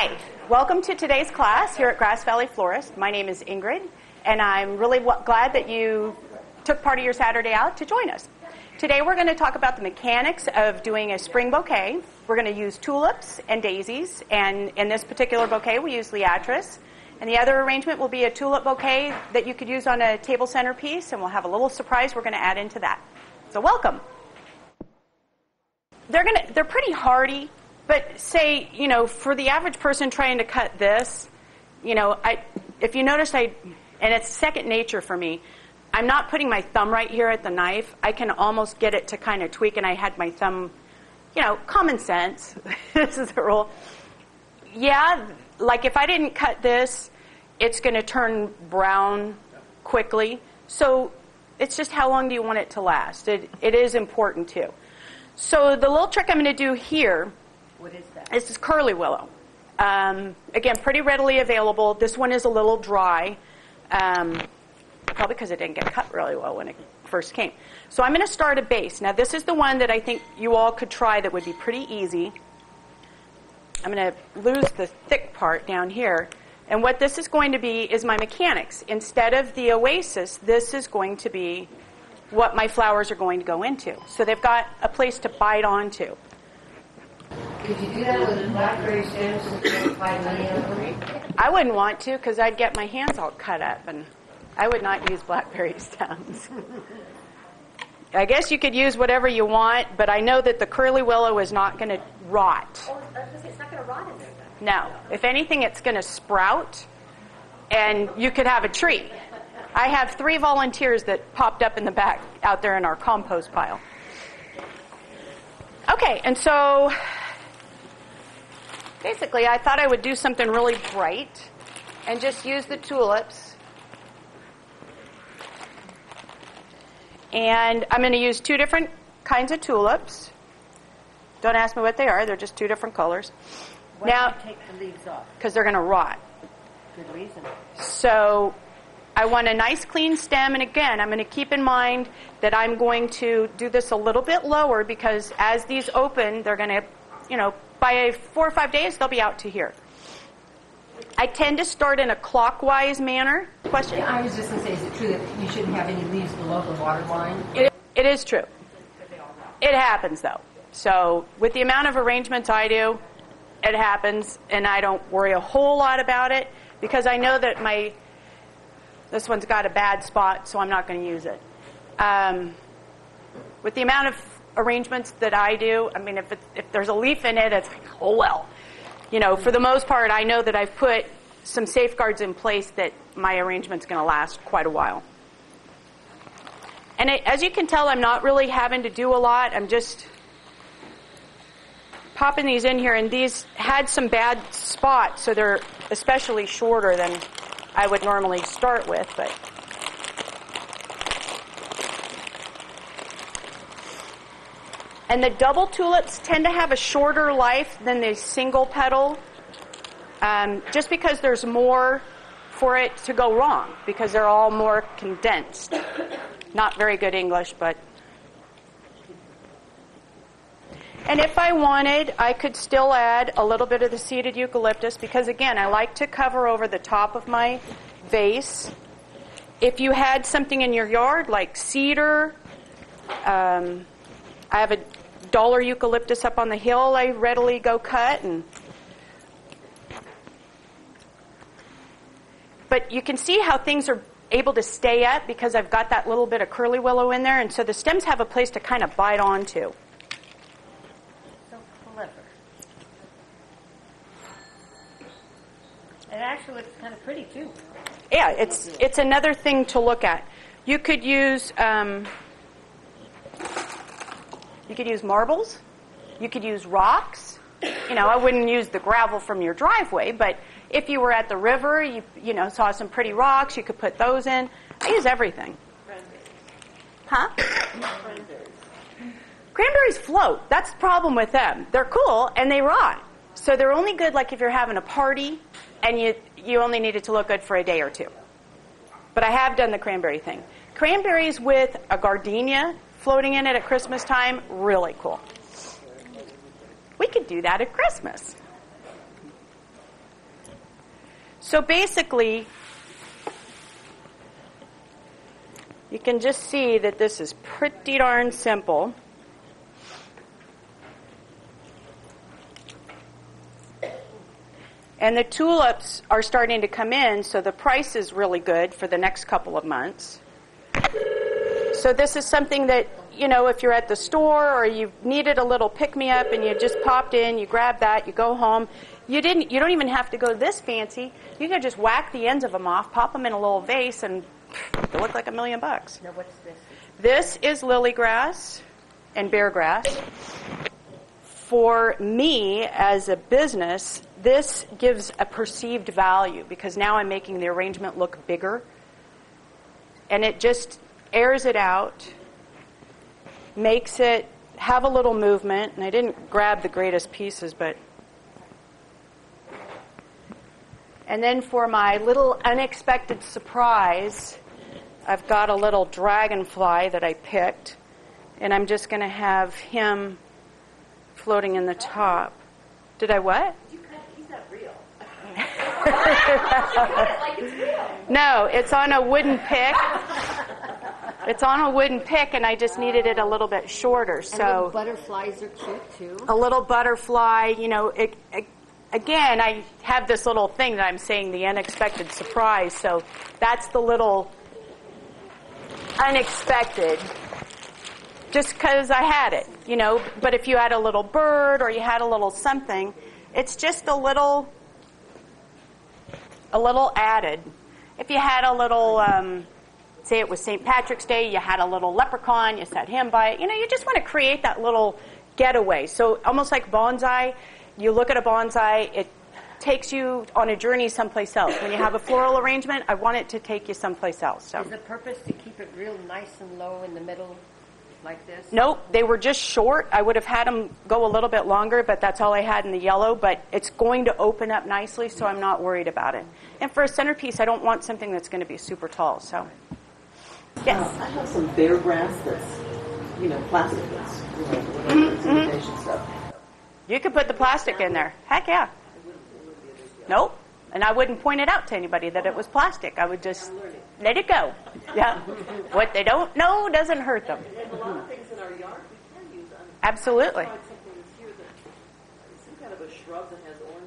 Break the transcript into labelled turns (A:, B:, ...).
A: Hi, welcome to today's class here at Grass Valley Florist. My name is Ingrid, and I'm really glad that you took part of your Saturday out to join us. Today we're going to talk about the mechanics of doing a spring bouquet. We're going to use tulips and daisies, and in this particular bouquet we use liatris. And the other arrangement will be a tulip bouquet that you could use on a table centerpiece, and we'll have a little surprise we're going to add into that. So welcome. They're pretty hardy, but say, for the average person trying to cut this, if you notice, and it's second nature for me, I'm not putting my thumb right here at the knife. I can almost get it to kind of tweak, and I had my thumb, common sense. This is the rule. Yeah, like if I didn't cut this, it's going to turn brown quickly. So it's just how long do you want it to last? It is important too. So the little trick I'm going to do here,
B: what is that?
A: This is curly willow. Again, pretty readily available. This one is a little dry, probably because it didn't get cut really well when it first came. So I'm going to start a base. Now this is the one that I think you all could try that would be pretty easy. I'm going to lose the thick part down here. And what this is going to be is my mechanics. Instead of the oasis, this is going to be what my flowers are going to go into. So they've got a place to bite onto.
B: Could you do that with blackberry stems and apply money over it?
A: I wouldn't want to because I'd get my hands all cut up, and I would not use blackberry stems. I guess you could use whatever you want, but I know that the curly willow is not going to rot.
C: Oh, it's not going to rot in there, then?
A: No. If anything, it's going to sprout, and you could have a tree. I have 3 volunteers that popped up in the back out there in our compost pile. Okay, and so basically I thought I would do something really bright and just use the tulips. And I'm going to use 2 different kinds of tulips. Don't ask me what they are. They're just 2 different colors.
B: Why don't you take the leaves off?
A: Because they're going to rot.
B: Good reason.
A: So I want a nice clean stem, and again, I'm going to keep in mind that I'm going to do this a little bit lower because as these open, they're going to, by 4 or 5 days, they'll be out to here. I tend to start in a clockwise manner. Question?
B: Yeah, I was just going to say, is it true that you shouldn't have any leaves below the water line?
A: It is true. It happens, though. So with the amount of arrangements I do, it happens, and I don't worry a whole lot about it because I know that this one's got a bad spot, so I'm not going to use it. With the amount of arrangements that I do, I mean, if there's a leaf in it, it's like, oh well. For the most part, I know that I've put some safeguards in place that my arrangement's going to last quite a while. And as you can tell, I'm not really having to do a lot. I'm just popping these in here, and these had some bad spots, so they're especially shorter than I would normally start with, but and the double tulips tend to have a shorter life than the single petal, just because there's more for it to go wrong, because they're all more condensed. Not very good English, but. And if I wanted, I could still add a little bit of the seeded eucalyptus because, again, I like to cover over the top of my vase. If you had something in your yard like cedar, I have a dollar eucalyptus up on the hill I readily go cut. But you can see how things are able to stay up because I've got that little bit of curly willow in there, and so the stems have a place to kind of bite onto.
B: It actually looks kind of pretty, too.
A: Yeah, it's another thing to look at. You could use marbles. You could use rocks. I wouldn't use the gravel from your driveway, but if you were at the river, you saw some pretty rocks, you could put those in. I use everything.
B: Cranberries.
A: Huh?
B: Cranberries.
A: Cranberries float. That's the problem with them. They're cool, and they rot. So they're only good like if you're having a party and you only need it to look good for a day or 2. But I have done the cranberry thing. Cranberries with a gardenia floating in it at Christmas time, really cool. We could do that at Christmas. So basically, you can just see that this is pretty darn simple. And the tulips are starting to come in, so the price is really good for the next couple of months. So this is something that, you know, if you're at the store or you needed a little pick-me-up and you just popped in, you grab that, you go home. You don't even have to go this fancy. You can just whack the ends of them off, pop them in a little vase, and they look like $1 million.
B: Now what's this?
A: This is lily grass and bear grass. For me, as a business, this gives a perceived value because now I'm making the arrangement look bigger. And it just airs it out, makes it have a little movement. And I didn't grab the greatest pieces, but... And then for my little unexpected surprise, I've got a little dragonfly that I picked. And I'm just going to have him floating in the top. Did I what?
C: He's not real. Like it's real.
A: No, it's on a wooden pick. It's on a wooden pick, and I just needed it a little bit shorter.
B: And
A: so
B: little butterflies are cute too.
A: a little butterfly, you know. Again, I have this little thing that I'm saying, the unexpected surprise. So that's the little unexpected. Just because I had it, you know. But if you had a little bird or you had a little something, it's just a little added. If you had a little, say it was St. Patrick's Day, you had a little leprechaun, you set him by it. You know, you just want to create that little getaway. So almost like bonsai, you look at a bonsai, it takes you on a journey someplace else. When you have a floral arrangement, I want it to take you someplace else. So.
B: Is the purpose to keep it real nice and low in the middle? Like this?
A: Nope, they were just short. I would have had them go a little bit longer, but that's all I had in the yellow. But it's going to open up nicely, so I'm not worried about it. And for a centerpiece, I don't want something that's going to be super tall. So, yes.
D: I have some bear grass that's, you know, plastic. That's, you know, whatever, it's imitation stuff.
A: You could put the plastic in there. Heck yeah. Nope. And I wouldn't point it out to anybody that it was plastic. I would just let it go. Yeah. What they don't know doesn't hurt them.
D: And a lot of things in our yard we can use.
A: Absolutely.
D: I tried something this year that is some kind of a shrub that has orange